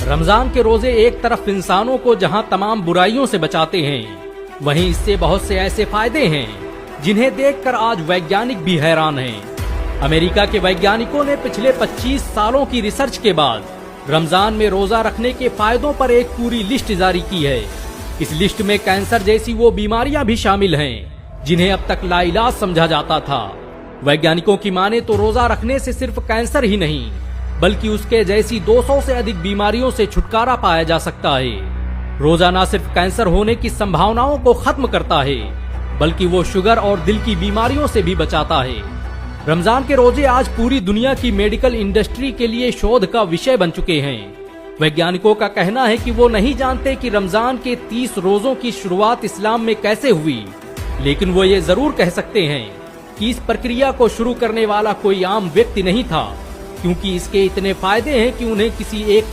रमजान के रोजे एक तरफ इंसानों को जहां तमाम बुराइयों से बचाते हैं, वहीं इससे बहुत से ऐसे फायदे हैं जिन्हें देखकर आज वैज्ञानिक भी हैरान हैं। अमेरिका के वैज्ञानिकों ने पिछले 25 सालों की रिसर्च के बाद रमजान में रोजा रखने के फायदों पर एक पूरी लिस्ट जारी की है। इस लिस्ट में कैंसर जैसी वो बीमारियां भी शामिल हैं जिन्हें अब तक लाइलाज समझा जाता था। वैज्ञानिकों की माने तो रोजा रखने से सिर्फ कैंसर ही नहीं बल्कि उसके जैसी 200 से अधिक बीमारियों से छुटकारा पाया जा सकता है। रोजा न सिर्फ कैंसर होने की संभावनाओं को खत्म करता है बल्कि वो शुगर और दिल की बीमारियों से भी बचाता है। रमजान के रोजे आज पूरी दुनिया की मेडिकल इंडस्ट्री के लिए शोध का विषय बन चुके हैं। वैज्ञानिकों का कहना है कि वो नहीं जानते कि रमजान के 30 रोजों की शुरुआत इस्लाम में कैसे हुई, लेकिन वो ये जरूर कह सकते हैं कि इस प्रक्रिया को शुरू करने वाला कोई आम व्यक्ति नहीं था, क्योंकि इसके इतने फायदे हैं कि उन्हें किसी एक